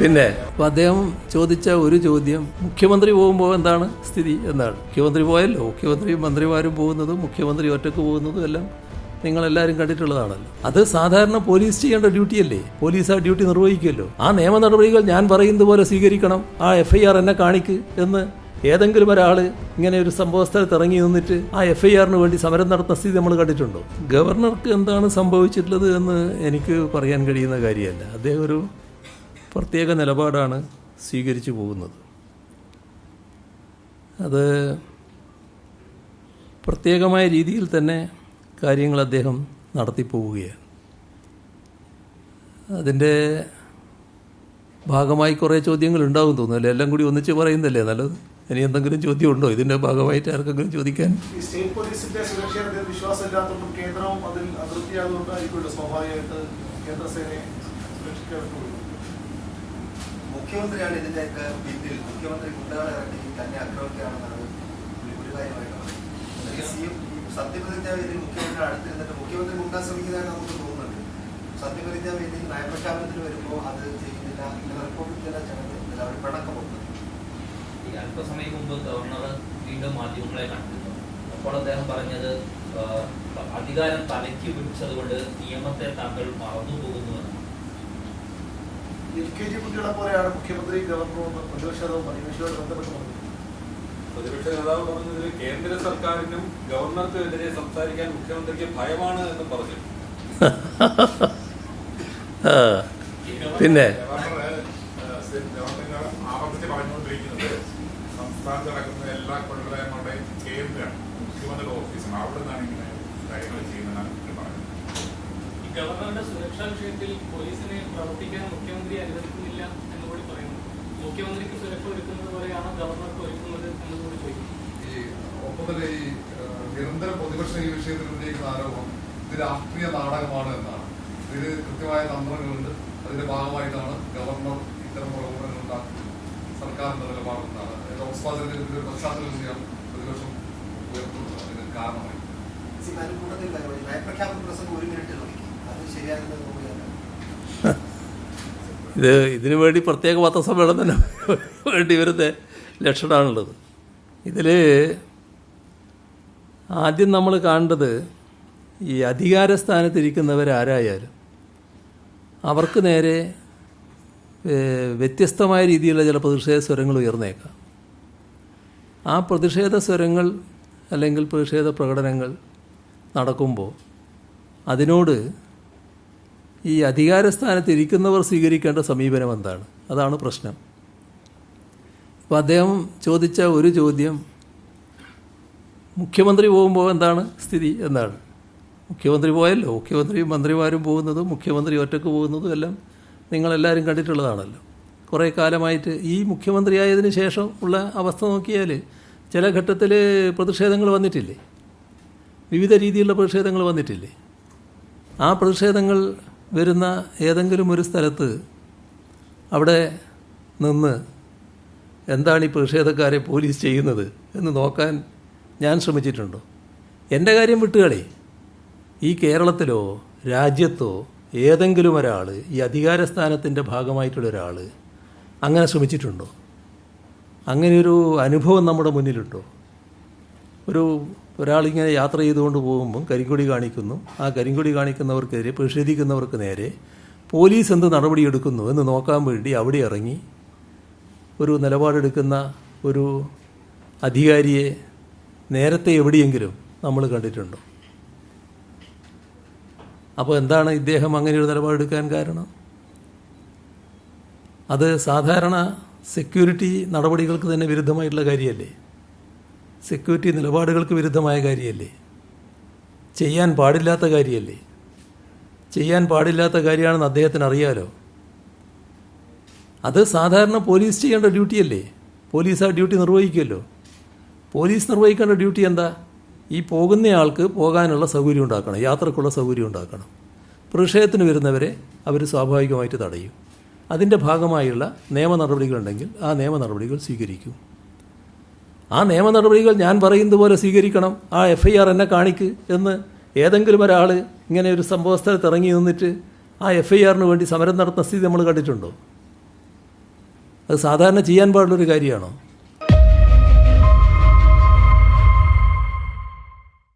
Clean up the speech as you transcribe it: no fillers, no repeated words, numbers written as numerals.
പിന്നെ അപ്പോൾ അദ്ദേഹം ചോദിച്ച ഒരു ചോദ്യം, മുഖ്യമന്ത്രി പോകുമ്പോൾ എന്താണ് സ്ഥിതി എന്നാണ്. മുഖ്യമന്ത്രി പോയല്ലോ, മുഖ്യമന്ത്രിയും മന്ത്രിമാരും പോകുന്നതും മുഖ്യമന്ത്രി ഒറ്റക്ക് പോകുന്നതും എല്ലാം നിങ്ങളെല്ലാവരും കണ്ടിട്ടുള്ളതാണല്ലോ. അത് സാധാരണ പോലീസ് ചെയ്യേണ്ട ഡ്യൂട്ടിയല്ലേ? പോലീസ് ആ ഡ്യൂട്ടി നിർവഹിക്കുമല്ലോ. ആ നിയമ നടപടികൾ ഞാൻ പറയുന്നത് പോലെ സ്വീകരിക്കണം, ആ FIR എന്നെ കാണിക്ക് എന്ന് ഏതെങ്കിലും ഒരാൾ ഇങ്ങനെ ഒരു സംഭവ സ്ഥലത്ത് ഇറങ്ങി നിന്നിട്ട് ആ FIRന് വേണ്ടി സമരം നടത്തുന്ന സ്ഥിതി നമ്മൾ കണ്ടിട്ടുണ്ടോ? ഗവർണർക്ക് എന്താണ് സംഭവിച്ചിട്ടുള്ളത് എന്ന് എനിക്ക് പറയാൻ കഴിയുന്ന കാര്യമല്ല. അദ്ദേഹം ഒരു പ്രത്യേക നിലപാടാണ് സ്വീകരിച്ചു പോകുന്നത്. അത് പ്രത്യേകമായ രീതിയിൽ തന്നെ കാര്യങ്ങൾ അദ്ദേഹം നടത്തിപ്പോവുകയാണ്. അതിൻ്റെ ഭാഗമായി കുറേ ചോദ്യങ്ങൾ ഉണ്ടാവും തോന്നുന്നു. എല്ലാം കൂടി ഒന്നിച്ച് പറയുന്നതല്ലേ നല്ലത്? ഇനി എന്തെങ്കിലും ചോദ്യം ഉണ്ടോ ഇതിൻ്റെ ഭാഗമായിട്ട് ആർക്കെങ്കിലും ചോദിക്കാൻ? സ്റ്റേറ്റ് പോലീസിന്റെ സുരക്ഷയുടെ വിശ്വാസമില്ലാത്തതും കേന്ദ്രവും അതിൽ അതൃപ്തിയാകുന്നുണ്ടായിരിക്കുമല്ലോ സ്വാഭാവികമായിട്ട് കേന്ദ്രസേനയെ സുരക്ഷിക്കാൻ. മുഖ്യമന്ത്രിയാണ് ഇതിൻ്റെയൊക്കെ പിന്നിൽ. മുഖ്യമന്ത്രി ഗുണ്ടകളെ ഇറക്കി തന്നെ ആക്രമിക്കുകയാണെന്നാണ് ഒരു കാര്യമായിട്ടാണ്. സത്യപ്രതിജ്ഞാ വേദിയിൽ മുഖ്യമന്ത്രി അടുത്തിരുന്നിട്ട് മുഖ്യമന്ത്രി മുണ്ടാൻ ശ്രമിക്കുന്നതായി നമുക്ക് തോന്നുന്നുണ്ട്. സത്യപ്രതിജ്ഞാ വേദിയിൽ നയപ്രഖ്യാപനത്തിന് വരുമ്പോൾ അത് ചെയ്യുന്നില്ല, ഇങ്ങനെ റിപ്പോർട്ട് ചില ജനങ്ങൾ അവർ പിണക്കമുണ്ട്. ഈ അല്പസമയം മുമ്പ് ഗവർണർ വീണ്ടും മാധ്യമങ്ങളെ കണ്ടിരുന്നു. അപ്പോൾ അദ്ദേഹം പറഞ്ഞത് അധികാരം തലയ്ക്ക് പിടിച്ചതുകൊണ്ട് നിയമത്തെ താങ്കൾ മറന്നുപോകുന്നുവെന്നാണ്. LKG കുട്ടികളെ പോലെയാണ് മുഖ്യമന്ത്രി ഗവർണറും പ്രതിപക്ഷ നേതാവും പരിവേഷയോട് ബന്ധപ്പെട്ട് പറഞ്ഞത്. പ്രതിപക്ഷ നേതാവ് പറഞ്ഞതിൽ കേന്ദ്ര സർക്കാരിനും ഗവർണർക്കെതിരെ സംസാരിക്കാൻ മുഖ്യമന്ത്രിക്ക് ഭയമാണ് എന്ന് പറഞ്ഞു. പിന്നെ ആവർത്തിച്ച് പറഞ്ഞുകൊണ്ടിരിക്കുന്നത് സംസ്ഥാനത്ത് നടക്കുന്ന എല്ലാ കൊള്ളരുടെയും കേന്ദ്രമാണ്, മുഖ്യമന്ത്രിയുടെ ഓഫീസാണ്. അവിടെ നിന്നാണ് ഇങ്ങനെ കാര്യങ്ങൾ ചെയ്യുന്നതാണ് പറയുന്നത്. ഈ ഗവർണറുടെ സുരക്ഷാ വിഷയത്തിൽ പോലീസിനെ പ്രവർത്തിക്കാൻ മുഖ്യമന്ത്രി അനുവദിക്കുന്നില്ല എന്നുകൂടി പറയുന്നു. മുഖ്യമന്ത്രിക്ക് സുരക്ഷ ഒരുക്കുന്നത് പോലെയാണോ ഗവർണർക്ക് ഒരുക്കുന്നത് എന്നുകൂടി ചോദിക്കുന്നു. ഒപ്പം തന്നെ ഈ നിരന്തരം പ്രതിപക്ഷം ഈ വിഷയത്തിൽ ഉന്നയിക്കുന്ന ആരോപണം ഇത് രാഷ്ട്രീയ നാടകമാണ് എന്നാണ്. ഇതിന് കൃത്യമായ തന്ത്രങ്ങളുണ്ട്. അതിന്റെ ഭാഗമായിട്ടാണ് ഗവർണർ ഇത്തരം പ്രകടനങ്ങൾ ഉണ്ടാക്കുന്നത് സർക്കാരിന്റെ നിലപാടെന്നാണ്. ലോക്സഭാ പശ്ചാത്തലം കൂടിയാണ് പ്രതിപക്ഷം ഉയർത്തുന്നത്. അതിന് കാരണമായി നയപ്രഖ്യാപന പ്രസംഗം 1 മിനിറ്റ് നോക്കി അത് ശരിയാകുന്നത് ഇതിനു വേണ്ടി പ്രത്യേക പത്രസമ്മേളനം തന്നെ വേണ്ടി വരുന്ന ലക്ഷണമാണുള്ളത്. ഇതിൽ ആദ്യം നമ്മൾ കാണേണ്ടത് ഈ അധികാരസ്ഥാനത്തിരിക്കുന്നവരാരായാലും അവർക്ക് നേരെ വ്യത്യസ്തമായ രീതിയിലുള്ള ചില പ്രതിഷേധ സ്വരങ്ങൾ ഉയർന്നേക്കാം. ആ പ്രതിഷേധ സ്വരങ്ങൾ അല്ലെങ്കിൽ പ്രതിഷേധ പ്രകടനങ്ങൾ നടക്കുമ്പോൾ അതിനോട് ഈ അധികാരസ്ഥാനത്തിരിക്കുന്നവർ സ്വീകരിക്കേണ്ട സമീപനം എന്താണ്? അതാണ് പ്രശ്നം. അപ്പോൾ അദ്ദേഹം ചോദിച്ച ഒരു ചോദ്യം, മുഖ്യമന്ത്രി പോകുമ്പോൾ എന്താണ് സ്ഥിതി എന്നാണ്. മുഖ്യമന്ത്രി പോയല്ലോ, മുഖ്യമന്ത്രിയും മന്ത്രിമാരും പോകുന്നതും മുഖ്യമന്ത്രി ഒറ്റക്ക് പോകുന്നതും എല്ലാം നിങ്ങളെല്ലാവരും കണ്ടിട്ടുള്ളതാണല്ലോ. കുറേ കാലമായിട്ട് ഈ മുഖ്യമന്ത്രിയായതിന് ശേഷം ഉള്ള അവസ്ഥ നോക്കിയാൽ ചില ഘട്ടത്തിൽ പ്രതിഷേധങ്ങൾ വന്നിട്ടില്ലേ? വിവിധ രീതിയിലുള്ള പ്രതിഷേധങ്ങൾ വന്നിട്ടില്ലേ? ആ പ്രതിഷേധങ്ങൾ വരുന്ന ഏതെങ്കിലും ഒരു സ്ഥലത്ത് അവിടെ നിന്ന് എന്താണ് ഈ പ്രതിഷേധക്കാരെ പോലീസ് ചെയ്യുന്നത് എന്ന് നോക്കാൻ ഞാൻ ശ്രമിച്ചിട്ടുണ്ടോ? എൻ്റെ കാര്യം വിട്ടുകളി, ഈ കേരളത്തിലോ രാജ്യത്തോ ഏതെങ്കിലും ഒരാൾ, ഈ അധികാരസ്ഥാനത്തിൻ്റെ ഭാഗമായിട്ടുള്ള ഒരാൾ അങ്ങനെ ശ്രമിച്ചിട്ടുണ്ടോ? അങ്ങനെയൊരു അനുഭവം നമ്മുടെ മുന്നിലുണ്ടോ? ഒരാളിങ്ങനെ യാത്ര ചെയ്തുകൊണ്ട് പോകുമ്പം കരിങ്കൊടി കാണിക്കുന്നു. ആ കരിങ്കൊടി കാണിക്കുന്നവർക്കെതിരെ പ്രതിഷേധിക്കുന്നവർക്ക് നേരെ പോലീസ് എന്ത് നടപടിയെടുക്കുന്നു എന്ന് നോക്കാൻ വേണ്ടി അവിടെ ഇറങ്ങി ഒരു നിലപാടെടുക്കുന്ന ഒരു അധികാരിയെ നേരത്തെ എവിടെയെങ്കിലും നമ്മൾ കണ്ടിട്ടുണ്ടോ? അപ്പോൾ എന്താണ് ഇദ്ദേഹം അങ്ങനെയൊരു നിലപാടെടുക്കാൻ കാരണം? അത് സാധാരണ സെക്യൂരിറ്റി നടപടികൾക്ക് തന്നെ വിരുദ്ധമായിട്ടുള്ള കാര്യമല്ലേ? സെക്യൂരിറ്റി നിലപാടുകൾക്ക് വിരുദ്ധമായ കാര്യമല്ലേ? ചെയ്യാൻ പാടില്ലാത്ത കാര്യമല്ലേ? ചെയ്യാൻ പാടില്ലാത്ത കാര്യമാണെന്ന് അദ്ദേഹത്തിന് അറിയാലോ. അത് സാധാരണ പോലീസ് ചെയ്യേണ്ട ഡ്യൂട്ടിയല്ലേ? പോലീസ് ആ ഡ്യൂട്ടി നിർവഹിക്കുമല്ലോ. പോലീസ് നിർവഹിക്കേണ്ട ഡ്യൂട്ടി എന്താ? ഈ പോകുന്നയാൾക്ക് പോകാനുള്ള സൗകര്യം ഉണ്ടാക്കണം, യാത്രക്കുള്ള സൗകര്യം ഉണ്ടാക്കണം. പ്രതിഷേധത്തിന് വരുന്നവരെ അവർ സ്വാഭാവികമായിട്ട് തടയും. അതിൻ്റെ ഭാഗമായുള്ള നിയമ നടപടികളുണ്ടെങ്കിൽ ആ നിയമ നടപടികൾ സ്വീകരിക്കും. ആ നിയമ നടപടികൾ ഞാൻ പറയുന്നത് പോലെ സ്വീകരിക്കണം, ആ FIR എന്നെ കാണിക്ക് എന്ന് ഏതെങ്കിലും ഒരാൾ ഇങ്ങനെ ഒരു സംഭവ സ്ഥലത്ത് ഇറങ്ങി നിന്നിട്ട് ആ FIRന് വേണ്ടി സമരം നടത്തുന്ന സ്ഥിതി നമ്മൾ കണ്ടിട്ടുണ്ടോ? അത് സാധാരണ ചെയ്യാൻ പാടുള്ളൊരു കാര്യമാണോ?